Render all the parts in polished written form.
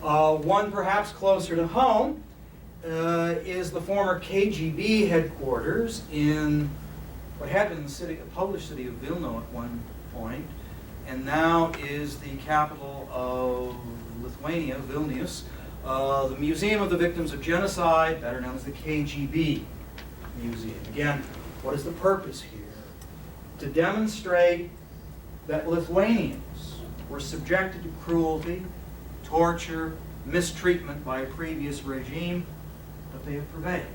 One perhaps closer to home is the former KGB headquarters in what had been the Polish city of Vilna at one point, and now is the capital of Lithuania, Vilnius, the Museum of the Victims of Genocide, better known as the KGB Museum. Again, what is the purpose here? To demonstrate that Lithuanians were subjected to cruelty, torture, mistreatment by a previous regime, but they have prevailed.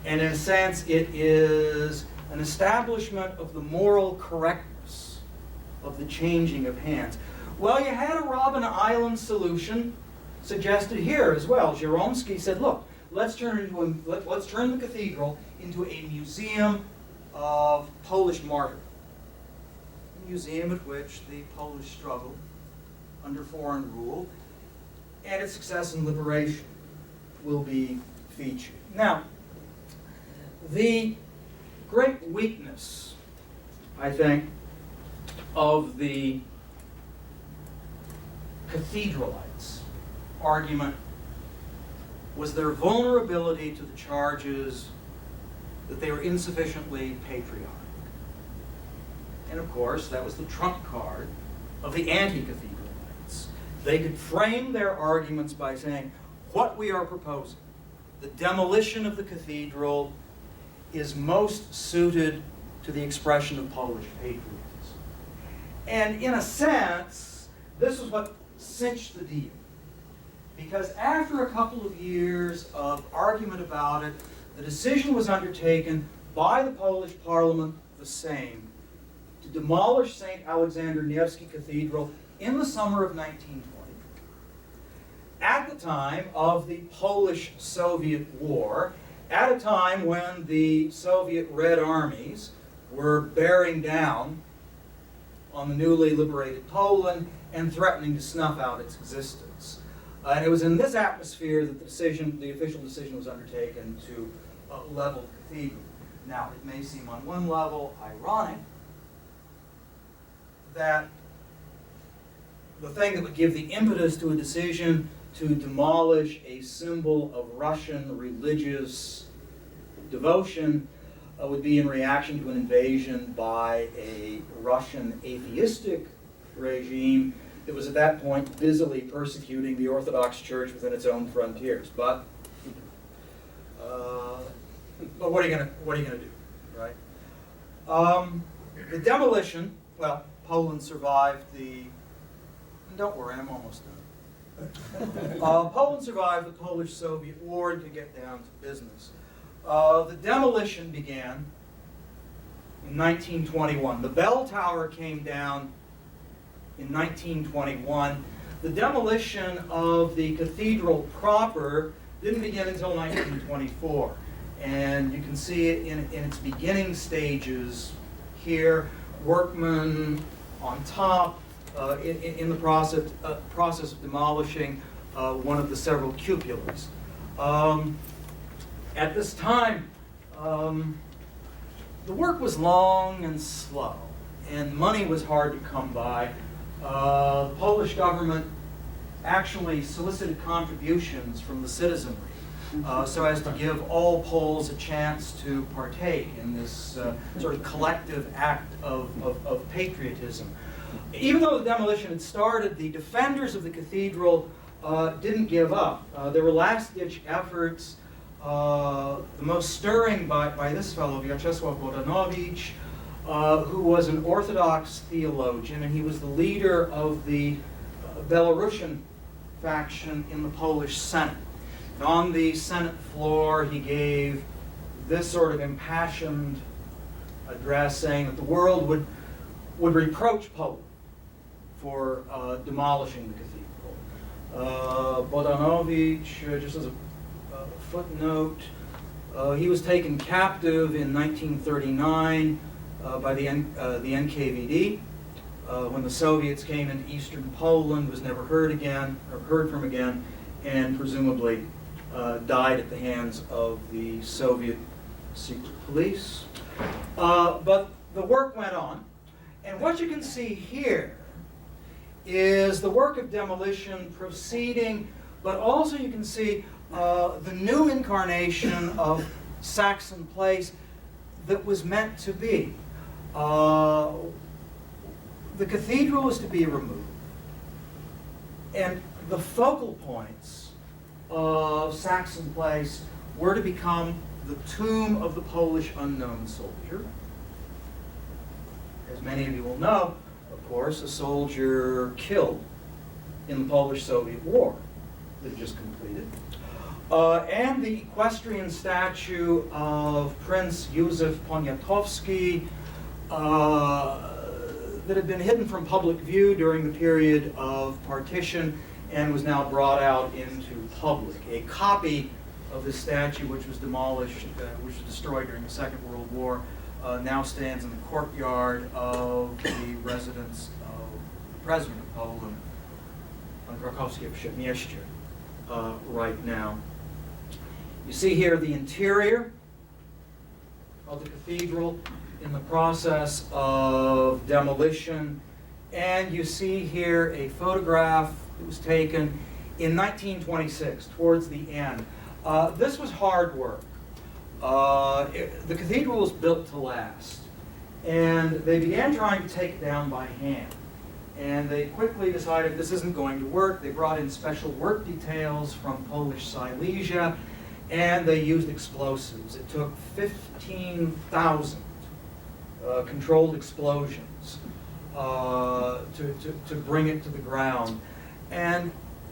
And in a sense, it is an establishment of the moral correctness of the changing of hands. Well, you had a Robben Island solution suggested here as well. Zhiromsky said, look, let's turn the cathedral into a museum of Polish martyrdom. A museum at which the Polish struggle under foreign rule and its success in liberation will be featured. Now, the great weakness, I think, of the cathedralites' argument was their vulnerability to the charges that they were insufficiently patriotic. And of course, that was the trump card of the anti-cathedralites. They could frame their arguments by saying, what we are proposing, the demolition of the cathedral, is most suited to the expression of Polish patriotism. And in a sense, this is what cinched the deal. Because after a couple of years of argument about it, the decision was undertaken by the Polish Parliament the Sejm to demolish St. Alexander Nevsky Cathedral in the summer of 1920. At the time of the Polish-Soviet War, at a time when the Soviet Red Armies were bearing down on the newly liberated Poland and threatening to snuff out its existence. And it was in this atmosphere that the official decision was undertaken to level the cathedral. Now, it may seem on one level ironic that the thing that would give the impetus to a decision to demolish a symbol of Russian religious devotion would be in reaction to an invasion by a Russian atheistic regime that was at that point busily persecuting the Orthodox Church within its own frontiers. But what are you going to do, right? The demolition. Well, Poland survived the. Don't worry, I'm almost done. Poland survived the Polish-Soviet War and could get down to business. The demolition began in 1921. The bell tower came down in 1921. The demolition of the cathedral proper didn't begin until 1924. And you can see it in its beginning stages here. Workmen on top in the process of demolishing one of the several cupolas. At this time, the work was long and slow, and money was hard to come by. The Polish government actually solicited contributions from the citizenry so as to give all Poles a chance to partake in this sort of collective act of patriotism. Even though the demolition had started, the defenders of the cathedral didn't give up. There were last-ditch efforts, the most stirring by this fellow, Vyacheslav Bodanovich, who was an Orthodox theologian, and he was the leader of the Belarusian faction in the Polish Senate. And on the Senate floor, he gave this sort of impassioned address saying that the world would reproach Poland for demolishing the cathedral. Bodanovich, just as a footnote, he was taken captive in 1939 by the NKVD. When the Soviets came into eastern Poland, was never heard from again, and presumably died at the hands of the Soviet secret police. But the work went on, and what you can see here is the work of demolition proceeding, but also you can see the new incarnation of Saxon place that was meant to be. The cathedral is to be removed, and the focal points of Saxon place were to become the tomb of the Polish unknown soldier. As many of you will know, of course, a soldier killed in the Polish-Soviet War that just completed. And the equestrian statue of Prince Józef Poniatowski that had been hidden from public view during the period of partition and was now brought out into public. A copy of this statue, which was demolished, which was destroyed during the Second World War, now stands in the courtyard of the residence of the President of Poland on Krakowskie Przedmieście right now. You see here the interior of the cathedral in the process of demolition, and you see here a photograph that was taken in 1926, towards the end. This was hard work. The cathedral was built to last, and they began trying to take it down by hand. And they quickly decided this isn't going to work. They brought in special work details from Polish Silesia, and they used explosives. It took 15,000 controlled explosions to bring it to the ground. And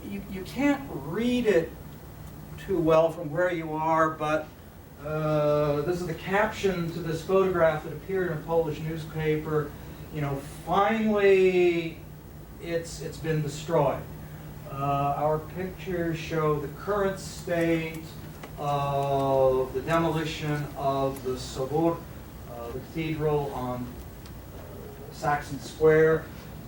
you can't read it too well from where you are, but this is the caption to this photograph that appeared in a Polish newspaper. You know, finally, it's been destroyed. Our pictures show the current state of the demolition of the Sobor, the cathedral on Saxon Square.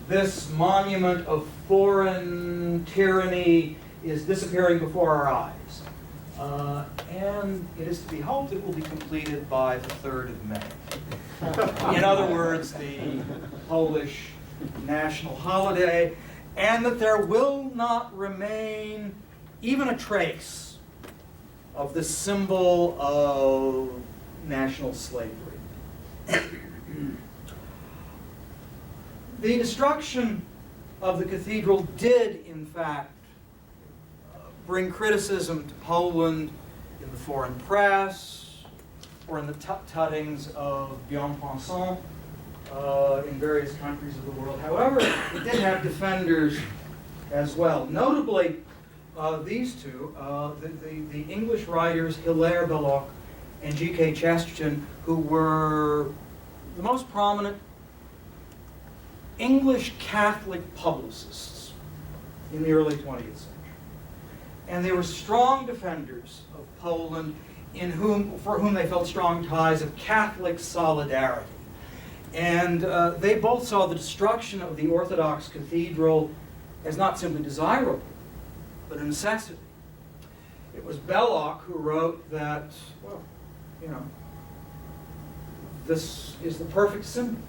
This monument of foreign tyranny is disappearing before our eyes. And it is to be hoped it will be completed by the 3rd of May. In other words, the Polish national holiday, and that there will not remain even a trace of this symbol of national slavery. The destruction of the cathedral did, in fact, bring criticism to Poland in the foreign press or in the tut-tuttings of bien-pensants in various countries of the world. However, it did have defenders as well. Notably, these two, the English writers Hilaire Belloc and G.K. Chesterton, who were the most prominent English Catholic publicists in the early 20th century. And they were strong defenders of Poland for whom they felt strong ties of Catholic solidarity. And they both saw the destruction of the Orthodox cathedral as not simply desirable, but a necessity. It was Belloc who wrote that, well, you know, this is the perfect symbol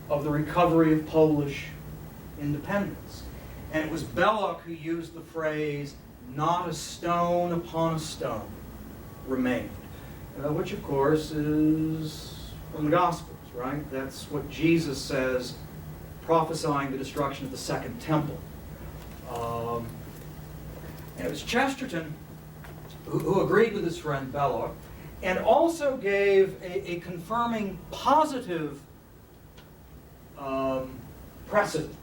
of the recovery of Polish independence. And it was Belloc who used the phrase, "not a stone upon a stone remained," which of course is from the Gospels, right? That's what Jesus says, prophesying the destruction of the Second Temple. And it was Chesterton who agreed with his friend Belloc, and also gave a confirming positive precedent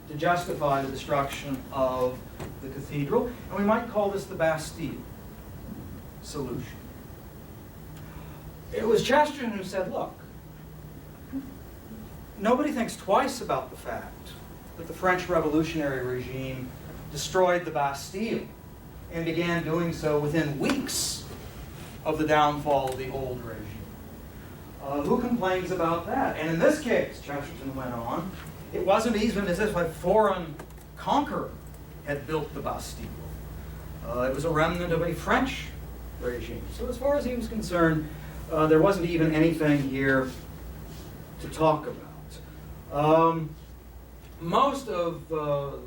to justify the destruction of the cathedral. And we might call this the Bastille solution. It was Chesterton who said, look, nobody thinks twice about the fact that the French revolutionary regime destroyed the Bastille and began doing so within weeks of the downfall of the old regime. Who complains about that? And in this case, Chesterton went on, it wasn't even as if a foreign conqueror had built the Bastille. It was a remnant of a French regime. So as far as he was concerned, there wasn't even anything here to talk about. most of the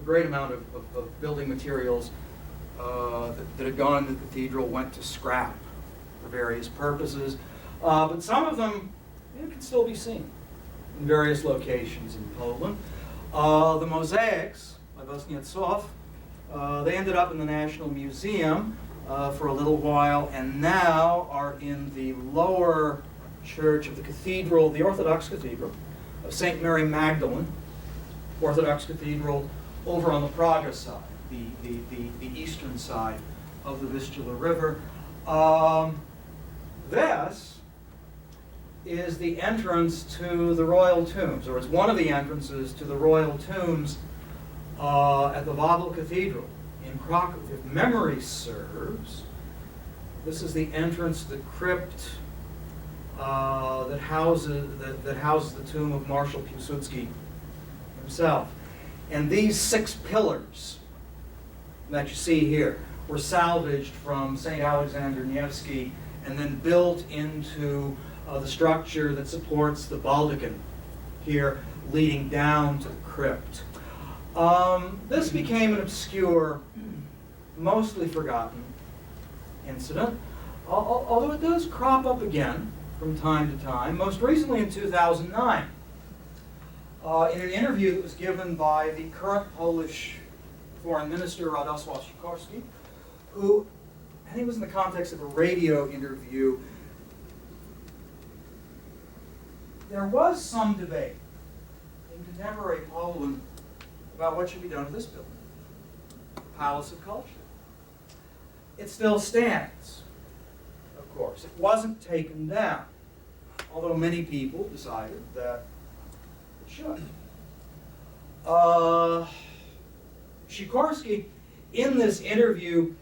great amount of building materials that had gone to the cathedral went to scrap for various purposes, but some of them can still be seen in various locations in Poland. The mosaics by Wozniaczov, they ended up in the National Museum for a little while, and now are in the lower church of the cathedral, the Orthodox Cathedral of St. Mary Magdalene, Orthodox Cathedral over on the Praga side, the eastern side of the Vistula River. This is the entrance to the royal tombs, or is one of the entrances to the royal tombs at the Wawel Cathedral in Krakow. If memory serves, this is the entrance to the crypt that houses the tomb of Marshal Piłsudski himself. And these 6 pillars that you see here were salvaged from St. Alexander Nevsky and then built into the structure that supports the baldachin here, leading down to the crypt. This became an obscure, mostly forgotten incident, although it does crop up again from time to time, most recently in 2009. In an interview that was given by the current Polish Foreign Minister, Oswald, who, I think it was in the context of a radio interview. There was some debate in contemporary Poland about what should be done to this building, the Palace of Culture. It still stands, of course. It wasn't taken down, although many people decided that it should. Sikorski, in this interview,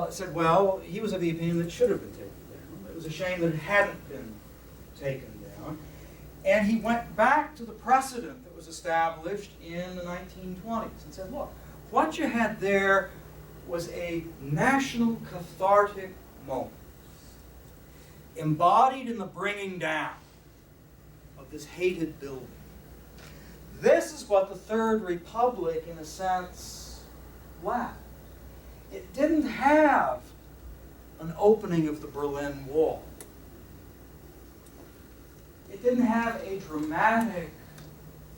said, well, he was of the opinion that it should have been taken down. It was a shame that it hadn't been taken down. And he went back to the precedent that was established in the 1920s and said, look, what you had there was a national cathartic moment, embodied in the bringing down of this hated building. This is what the Third Republic, in a sense, lacked. It didn't have an opening of the Berlin Wall. It didn't have a dramatic,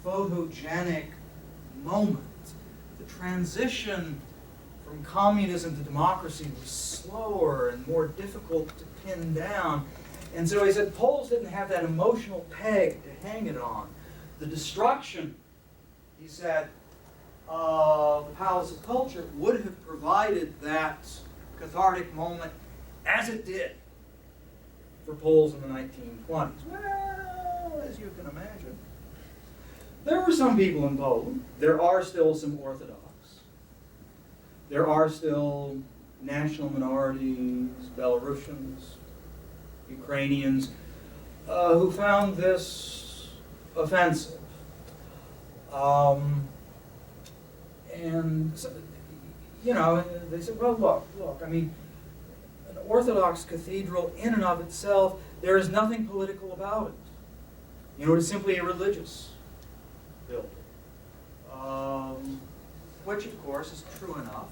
photogenic moment. The transition from communism to democracy was slower and more difficult to pin down. And so he said Poles didn't have that emotional peg to hang it on. The destruction, he said, the Palace of Culture would have provided that cathartic moment as it did for Poles in the 1920s. Well, as you can imagine, there were some people in Poland. There are still some Orthodox. There are still national minorities, Belarusians, Ukrainians, who found this offensive. And, so, you know, they said, well, look, I mean, an Orthodox cathedral in and of itself, there is nothing political about it. You know, it is simply a religious building. Which, of course, is true enough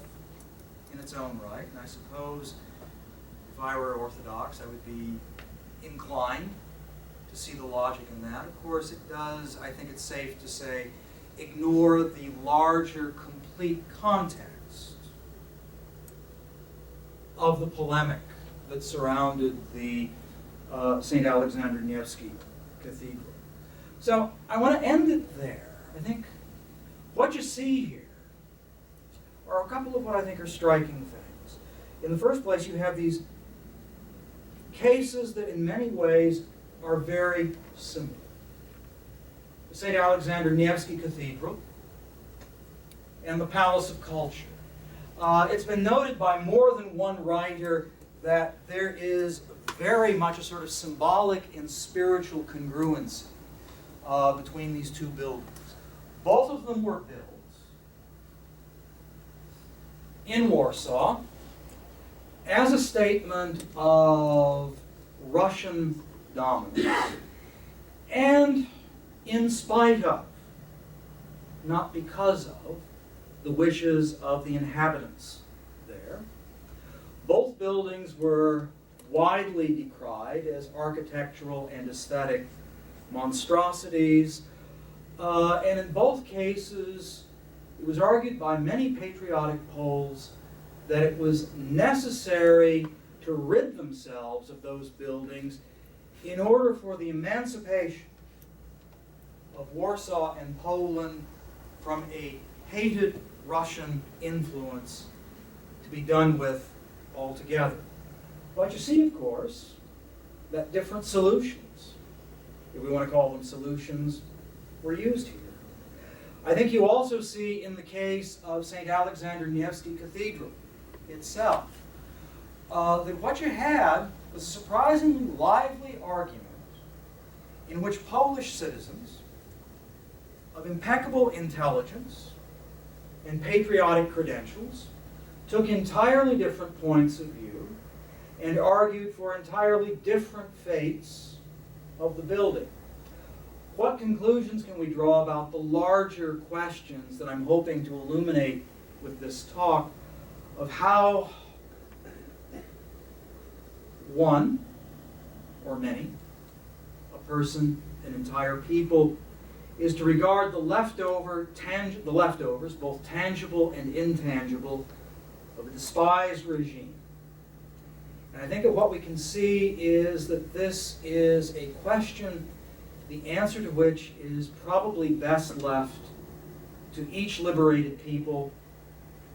in its own right. And I suppose if I were Orthodox, I would be inclined to see the logic in that. Of course, it does, I think it's safe to say, ignore the larger, complete context of the polemic that surrounded the St. Alexander Nevsky Cathedral. So I want to end it there. I think what you see here are a couple of what I think are striking things. In the first place, you have these cases that in many ways are very similar. The St. Alexander Nevsky Cathedral and the Palace of Culture. It's been noted by more than one writer that there is very much a sort of symbolic and spiritual congruency between these two buildings. Both of them were built in Warsaw as a statement of Russian dominance and in spite of not because of, the wishes of the inhabitants there. Both buildings were widely decried as architectural and aesthetic monstrosities, and in both cases, it was argued by many patriotic Poles that it was necessary to rid themselves of those buildings in order for the emancipation of Warsaw and Poland from a hated Russian influence to be done with altogether. But you see, of course, that different solutions, if we want to call them solutions, were used here. I think you also see in the case of St. Alexander Nevsky Cathedral itself that what you had was a surprisingly lively argument in which Polish citizens of impeccable intelligence and patriotic credentials took entirely different points of view and argued for entirely different fates of the building. What conclusions can we draw about the larger questions that I'm hoping to illuminate with this talk of how one, or many, a person, an entire people, is to regard the leftovers, both tangible and intangible, of a despised regime. And I think that what we can see is that this is a question, the answer to which is probably best left to each liberated people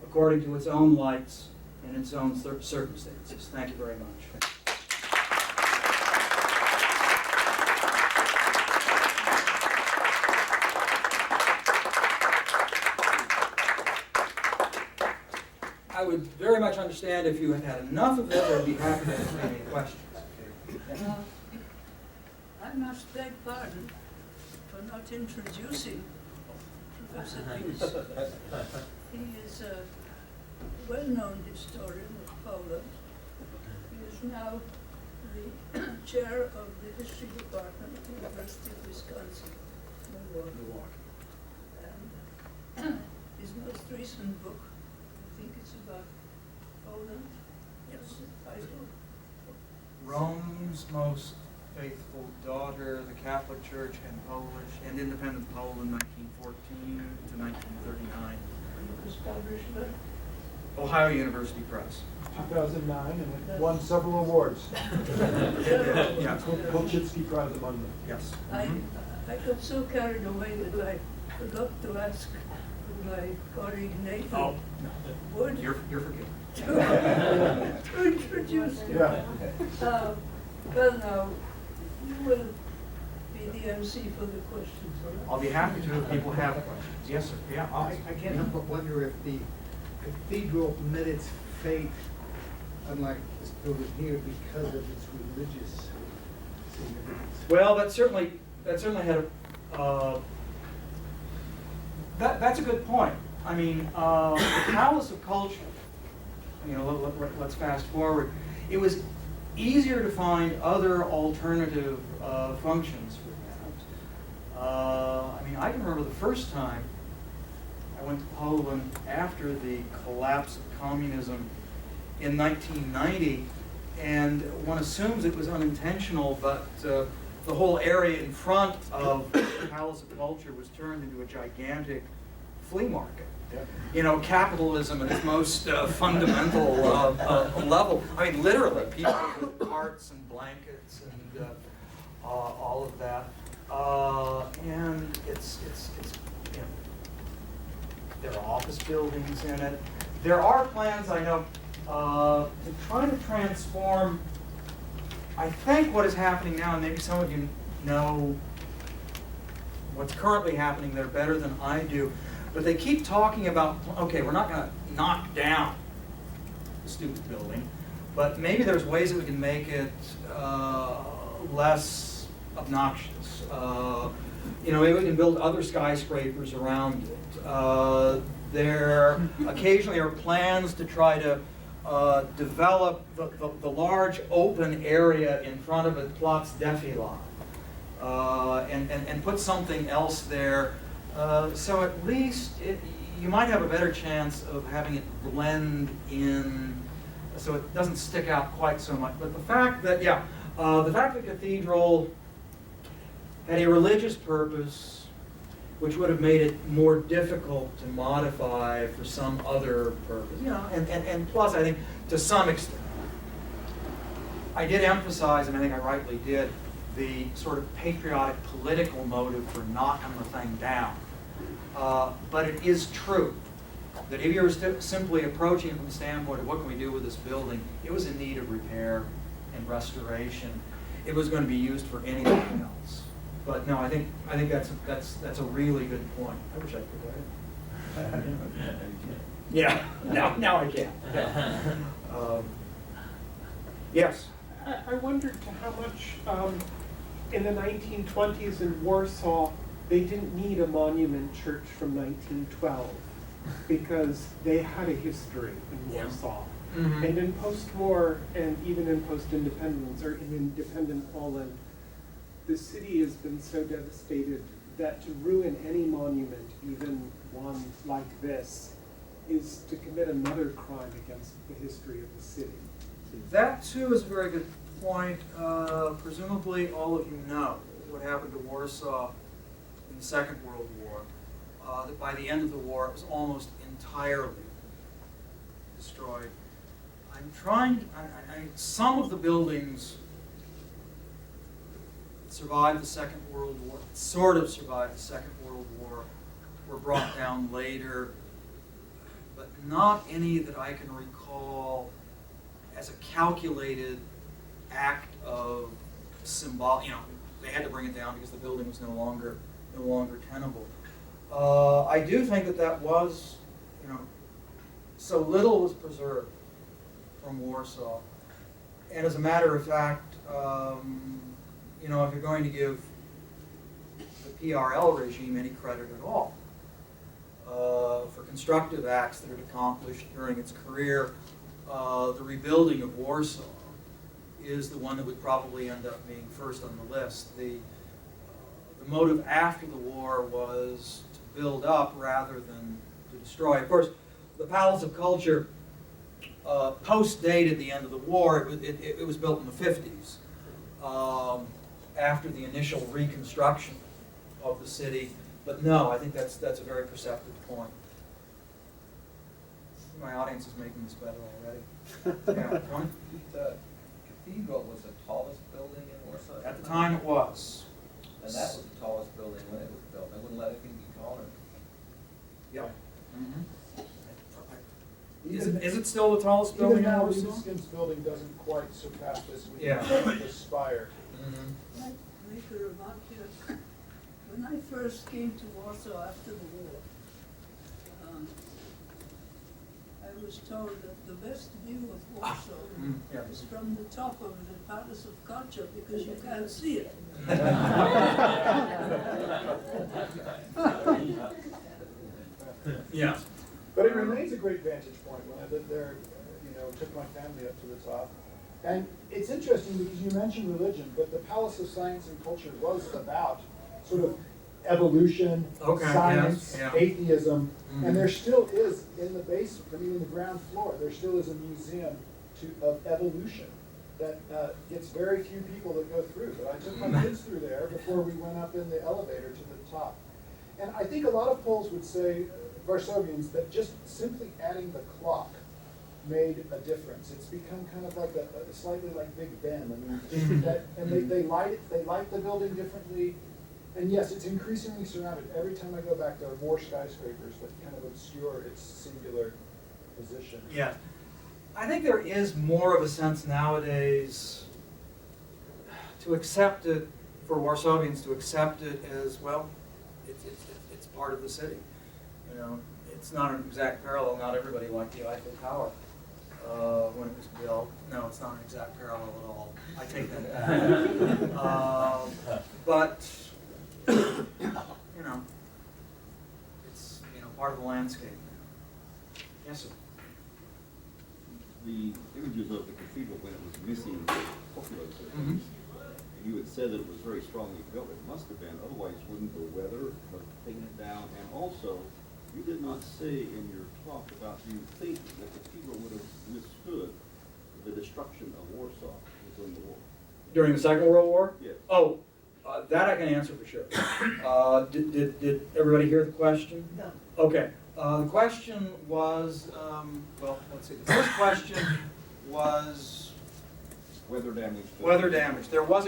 according to its own lights and its own circumstances. Thank you very much. I would very much understand if you had had enough of it. I'd be happy to answer any questions. I must beg pardon for not introducing Professor Please. He is a well-known historian of Poland. He is now the chair of the history department at the University of Wisconsin, Milwaukee. And his most recent book, I think it's about Poland. Yes. Title. Rome's Most Faithful Daughter, the Catholic Church and Polish and Independent Poland, 1914 to 1939. It was published by Ohio University Press. 2009, and it won several awards. Yeah. Bolshevsky Prize among them. Yes. I got so carried away that I forgot to ask my colleague Nathan Oh, Wood you're forgiven. to introduce him. Yeah. Well, now, you will be the MC for the questions, all right? I'll be happy to if people have questions. Yes, sir. Yeah. I can't help but wonder if the cathedral met its fate, unlike this building here, because of its religious significance. Well, that certainly had a. That's a good point. I mean, the Palace of Culture. You know, let's fast forward. It was easier to find other alternative functions for that. I mean, I can remember the first time I went to Poland after the collapse of communism in 1990, and one assumes it was unintentional, but the whole area in front of the Palace of Culture was turned into a gigantic flea market. Yeah. You know, capitalism at its most fundamental level. I mean, literally, people with carts and blankets and all of that. And it's you know, there are office buildings in it. There are plans, I know, to try to transform. I think what is happening now, and maybe some of you know what's currently happening there better than I do, but they keep talking about, okay, we're not going to knock down the stupid building, but maybe there's ways that we can make it less obnoxious. You know, maybe we can build other skyscrapers around it. There occasionally are plans to try to develop the large open area in front of it, Platz Defila, and put something else there So at least you might have a better chance of having it blend in, so it doesn't stick out quite so much. But the fact that, the fact that the cathedral had a religious purpose, which would have made it more difficult to modify for some other purpose, and plus I think to some extent, I did emphasize, and I think I rightly did, the sort of patriotic political motive for knocking the thing down. But it is true that if you were simply approaching it from the standpoint of what can we do with this building, it was in need of repair and restoration. It was going to be used for anything else. But no, I think that's a really good point. I wish I could write it. Yeah, now I can. Yes. I wondered to how much, in the 1920s in Warsaw, they didn't need a monument church from 1912 because they had a history in Warsaw. Mm-hmm. And in post-war and even in post-independence or in independent Poland, the city has been so devastated that to ruin any monument, even one like this, is to commit another crime against the history of the city. That too is a very good point. Presumably all of you know what happened to Warsaw in the Second World War. That by the end of the war it was almost entirely destroyed. I'm trying, some of the buildings survived the Second World War, sort of survived the Second World War, were brought down later, but not any that I can recall as a calculated act of symbol, they had to bring it down because the building was no longer tenable. I do think that was, so little was preserved from Warsaw. And as a matter of fact, if you're going to give the PRL regime any credit at all for constructive acts that it accomplished during its career, the rebuilding of Warsaw is the one that would probably end up being first on the list. The motive after the war was to build up rather than to destroy. Of course, the Palace of Culture post-dated the end of the war. It was built in the 50s after the initial reconstruction of the city. But no, I think that's a very perceptive point. My audience is making this better already. Yeah, Tony? The cathedral was the tallest building in Warsaw? At the time it was. And that was the tallest building when it was built. They wouldn't let anything be taller. Yep. Is it still the tallest building Even in now, Warsaw? Libeskind building doesn't quite surpass this. Yeah. The spire. Mm-hmm. I'd like to make a remark here. When I first came to Warsaw after the war, I was told that the best view of Warsaw yeah. is from the top of the Palace of Culture because you can't see it. Yeah. But it remains a great vantage point. When I lived there, took my family up to the top. And it's interesting because you mentioned religion, but the Palace of Science and Culture was about sort of evolution, science, atheism, and there still is in the basement, in the ground floor, there still is a museum of evolution that gets very few people that go through. But I took my kids through there before we went up in the elevator to the top. And I think a lot of Poles would say, Varsovians, that just simply adding the clock made a difference. It's become kind of like a slightly like Big Ben. They light the building differently. And yes, it's increasingly surrounded. Every time I go back, there are more skyscrapers that kind of obscure its singular position. Yeah. I think there is more of a sense nowadays to accept it, for Warsavians to accept it as, well, it's part of the city. It's not an exact parallel. Not everybody liked the Eiffel Tower when it was built. No, it's not an exact parallel at all. I take that back. But it's part of the landscape now. Yes, sir. The images of the cathedral when it was missing cupolas, you had said that it was very strongly built. It must have been, otherwise wouldn't the weather have taken it down? And also, you did not say in your talk about, do you think that the cathedral would have withstood the destruction of Warsaw during the war? During the Second World War? Yes. Oh, that I can answer for sure. Did everybody hear the question? No. Okay. The question was, well, let's see. The first question was Weather damage. weather damage. There was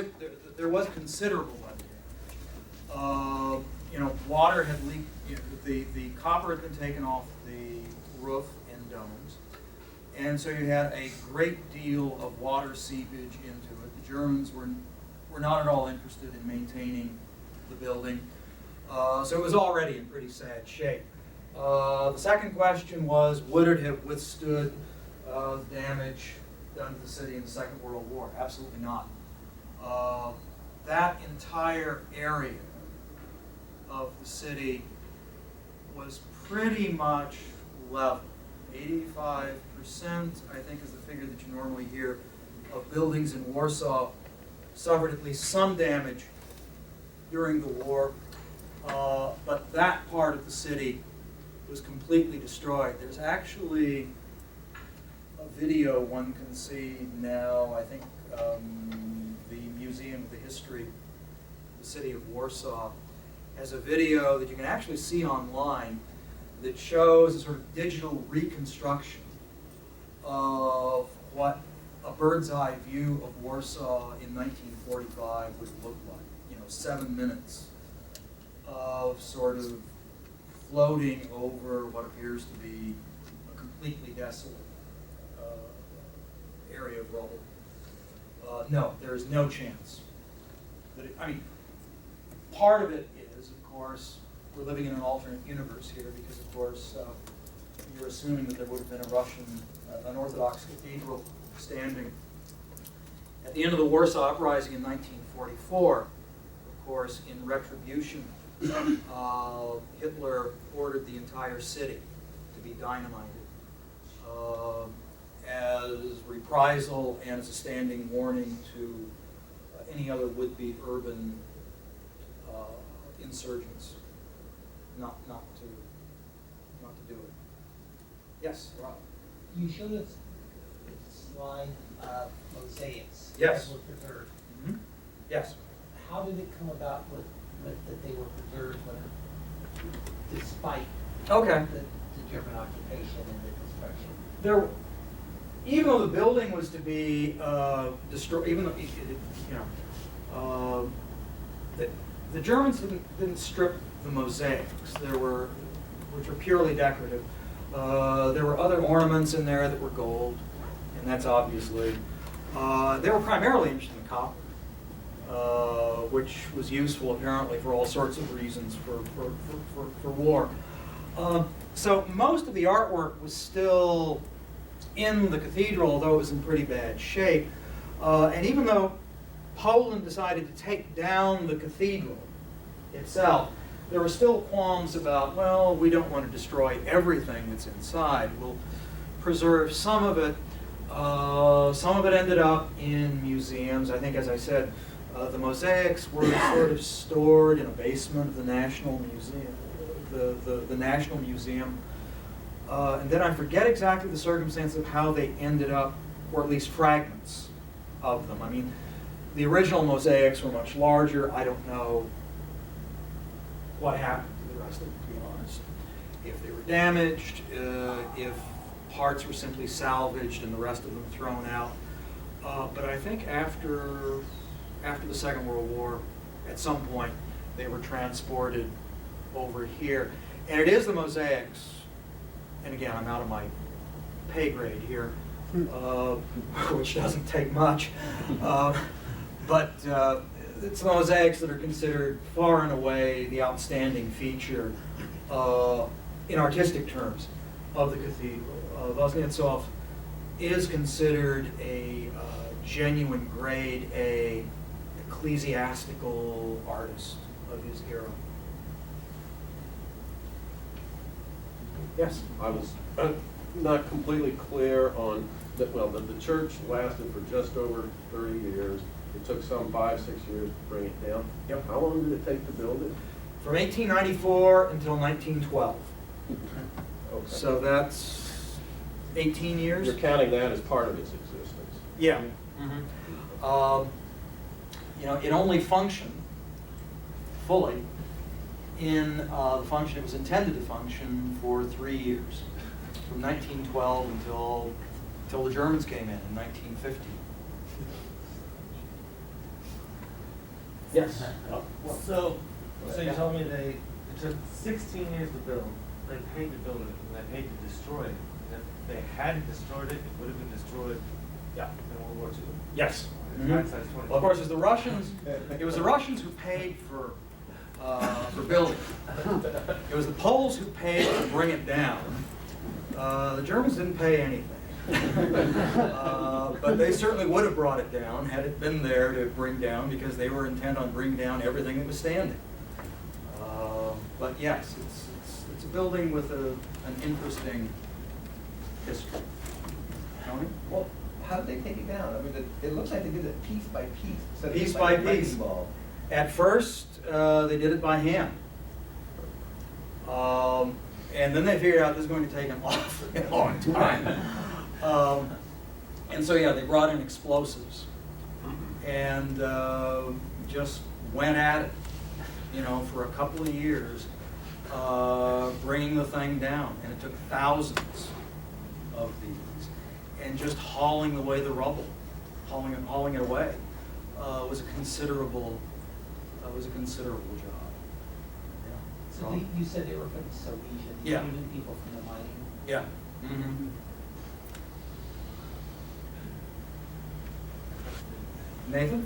considerable weather damage. Water had leaked. The copper had been taken off the roof and domes, and so you had a great deal of water seepage into it. The Germans were not at all interested in maintaining the building, so it was already in pretty sad shape. The second question was, would it have withstood damage done to the city in the Second World War? Absolutely not. That entire area of the city was pretty much level. 85%, I think, is the figure that you normally hear, of buildings in Warsaw suffered at least some damage during the war, but that part of the city was completely destroyed. There's actually a video one can see now, I think the Museum of the History of the City of Warsaw has a video that you can actually see online that shows a sort of digital reconstruction of what a bird's eye view of Warsaw in 1945 would look like. 7 minutes of sort of floating over what appears to be a completely desolate area of rubble. No, there is no chance that part of it is, of course, we're living in an alternate universe here because, of course, you're assuming that there would have been an Orthodox cathedral standing. At the end of the Warsaw Uprising in 1944, of course, in retribution, Hitler ordered the entire city to be dynamited as reprisal and as a standing warning to any other would-be urban insurgents not to do it. Yes, Rob. You showed us a slide of mosaics. Yes. That were preserved. Mm-hmm. Yes. How did it come about that they were preserved despite Okay. the German occupation and the destruction? Even though the building was to be destroyed, even though the Germans didn't strip the mosaics, which were purely decorative. There were other ornaments in there that were gold, and that's obviously. They were primarily interested in copper, which was useful apparently for all sorts of reasons for war. So most of the artwork was still in the cathedral, although it was in pretty bad shape. And even though Poland decided to take down the cathedral itself, there were still qualms about, well, we don't want to destroy everything that's inside. We'll preserve some of it. Some of it ended up in museums. I think, as I said, the mosaics were sort of stored in a basement of the National Museum, the National Museum. And then I forget exactly the circumstances of how they ended up, or at least fragments of them. I mean, the original mosaics were much larger. I don't know what happened to the rest of them, to be honest. If they were damaged, if parts were simply salvaged and the rest of them thrown out. But I think after the Second World War, at some point, they were transported over here. And it is the mosaics, and again, I'm out of my pay grade here, which doesn't take much, but it's the mosaics that are considered far and away the outstanding feature in artistic terms of the cathedral. Voznetsov is considered a genuine grade A ecclesiastical artist of his era. Yes? I was not completely clear on, the church lasted for just over 30 years. It took some 5, 6 years to bring it down. Yep. How long did it take to build it? From 1894 until 1912. Okay. So that's 18 years? You're counting that as part of its existence. Yeah. You know, it only functioned fully in the function it was intended to function for 3 years, from 1912 until the Germans came in 1950. Yes. So you told me it took 16 years to build, they paid to build it, and they paid to destroy it. And if they hadn't destroyed it, it would have been destroyed Yeah. in World War II. Yes. Hindsight's 20. Well, of course, it was the Russians who paid for building. It was the Poles who paid to bring it down. The Germans didn't pay anything. But they certainly would have brought it down had it been there to bring down, because they were intent on bringing down everything that was standing. But yes, it's a building with an interesting history. Tony? Well, how did they take it down? I mean, it looks like they did it piece by piece. instead of Piece just by like a wrecking piece. ball. At first, they did it by hand. And then they figured out this is going to take an awfully long time. And so, yeah, they brought in explosives and just went at it, you know, for a couple of years, bringing the thing down. And it took thousands of these. And just hauling away the rubble, hauling it away, was a considerable job. Yeah. So you said they were from Silesia, Yeah. you knew people from the mining? Yeah. Mm-hmm. Nathan?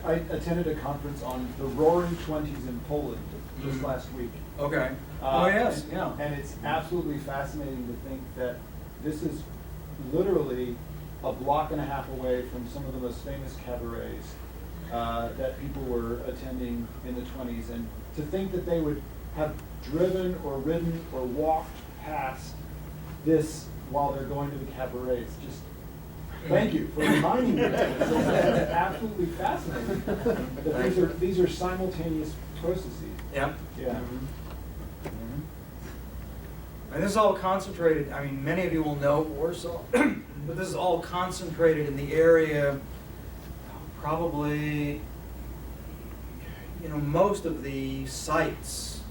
I attended a conference on the Roaring Twenties in Poland just Mhm. last week. Okay. Oh, yes, And- yeah. And it's absolutely fascinating to think that this is literally a block and a half away from some of the most famous cabarets that people were attending in the 20s. And to think that they would have driven or ridden or walked past this while they're going to the cabarets, just thank you for reminding me. It's absolutely fascinating that these are simultaneous processes. Yeah. Yeah. And this is all concentrated, I mean, many of you will know Warsaw, but this is all concentrated in the area, probably, you know, most of the sites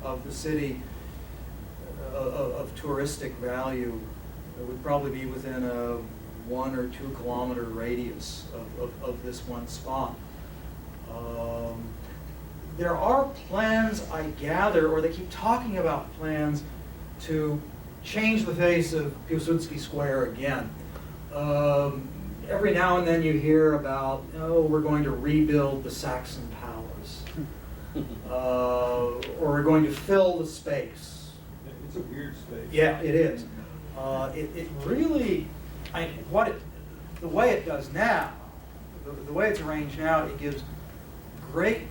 of the city of touristic value would probably be within a 1 or 2 kilometer radius of this one spot. There are plans, I gather, or they keep talking about plans to change the face of Piłsudski Square again. Every now and then you hear about, oh, we're going to rebuild the Saxon Palace, or we're going to fill the space. It's a weird space. Yeah, it is. It really, the way it does now, the way it's arranged now, it gives great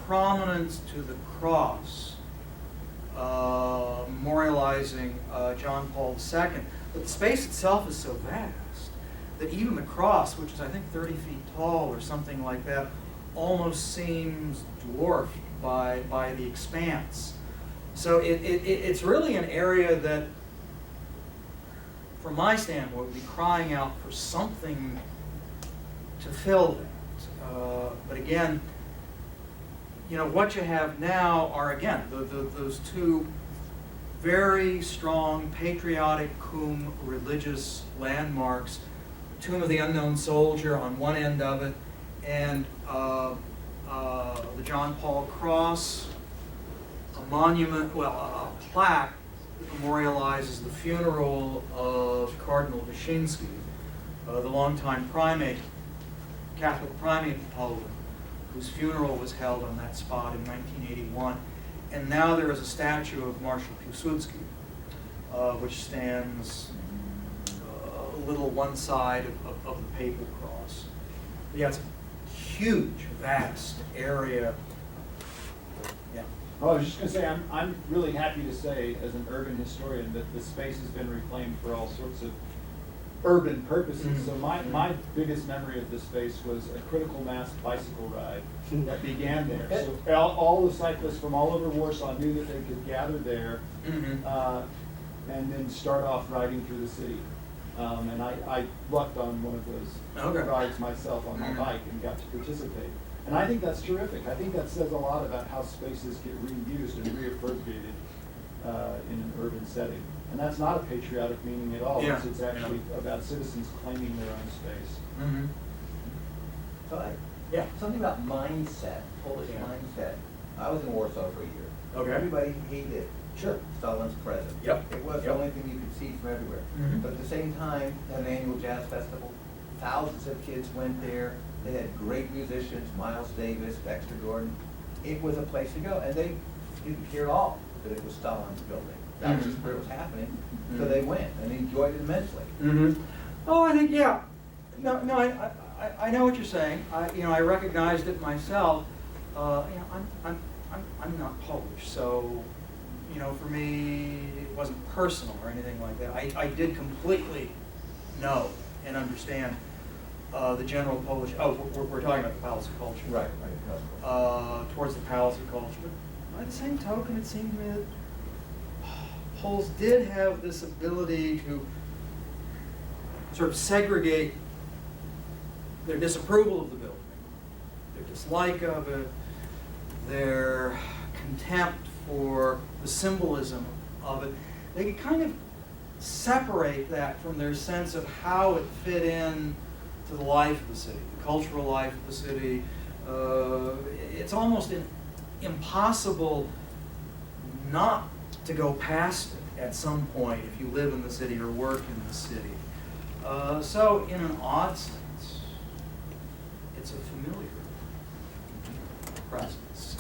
prominence to the cross, memorializing John Paul II. But the space itself is so vast that even the cross, which is I think 30 feet tall or something like that, almost seems dwarfed by the expanse. So it's really an area that, from my standpoint, would be crying out for something to fill that. But again, you know, what you have now are, again, those two very strong patriotic cum religious landmarks, Tomb of the Unknown Soldier on one end of it, and the John Paul Cross, a monument, well, a plaque that memorializes the funeral of Cardinal Wyszynski, the longtime primate, Catholic primate of Poland, whose funeral was held on that spot in 1981. And now there is a statue of Marshal Piłsudski, which stands a little one side of the papal cross. Yeah, it's a huge, vast area. Yeah. Oh, I was just going to say, I'm really happy to say, as an urban historian, that the space has been reclaimed for all sorts of urban purposes. Mhm. So my biggest memory of this space was a critical mass bicycle ride that began there. So all the cyclists from all over Warsaw knew that they could gather there and then start off riding through the city. And I lucked on one of those rides myself on my bike and got to participate. And I think that's terrific. I think that says a lot about how spaces get reused and reappropriated in an urban setting. And that's not a patriotic meaning at all. Yeah. It's actually about citizens claiming their own space. Mm-hmm. So Yeah. something about mindset, Polish Yeah. mindset. I was in Warsaw for a year. Okay. Everybody hated Sure. Stalin's presence. Yep. It was the Yep. only thing you could see from everywhere. Mhm. But at the same time, they had an annual jazz festival. Thousands of kids went there. They had great musicians, Miles Davis, Dexter Gordon. It was a place to go, and they didn't care at all that it was Stalin's building. That was just where it was happening. So they went and enjoyed it immensely. Mm-hmm. Oh, I think, yeah. No, I know what you're saying. I recognized it myself. I'm not Polish, so, for me, it wasn't personal or anything like that. I did completely know and understand the general Polish, we're talking about the Palace of Culture. Right. Towards the Palace of Culture. But by the same token, it seemed to me that Poles did have this ability to sort of segregate their disapproval of the building, their dislike of it, their contempt for the symbolism of it. They could kind of separate that from their sense of how it fit in to the life of the city, the cultural life of the city. It's almost impossible not to go past it at some point if you live in the city or work in the city. So in an odd sense, it's a familiar presence.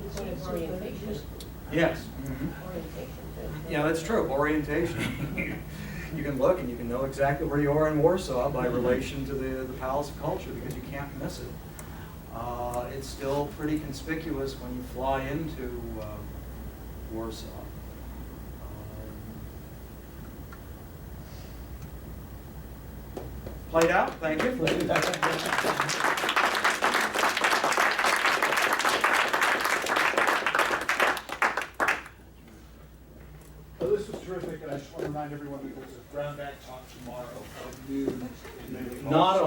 It's sort of orientation. Yes. Orientation. Yeah, that's true. Orientation. You can look and you can know exactly where you are in Warsaw by relation to the Palace of Culture because you can't miss it. It's still pretty conspicuous when you fly into Warsaw. Played out. Thank you. Well, this was terrific, and I just want to remind everyone that there's a brown bag talk tomorrow at noon. Not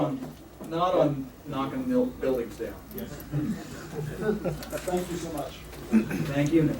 on knocking buildings down. Yes. Thank you so much. Thank you, Nick.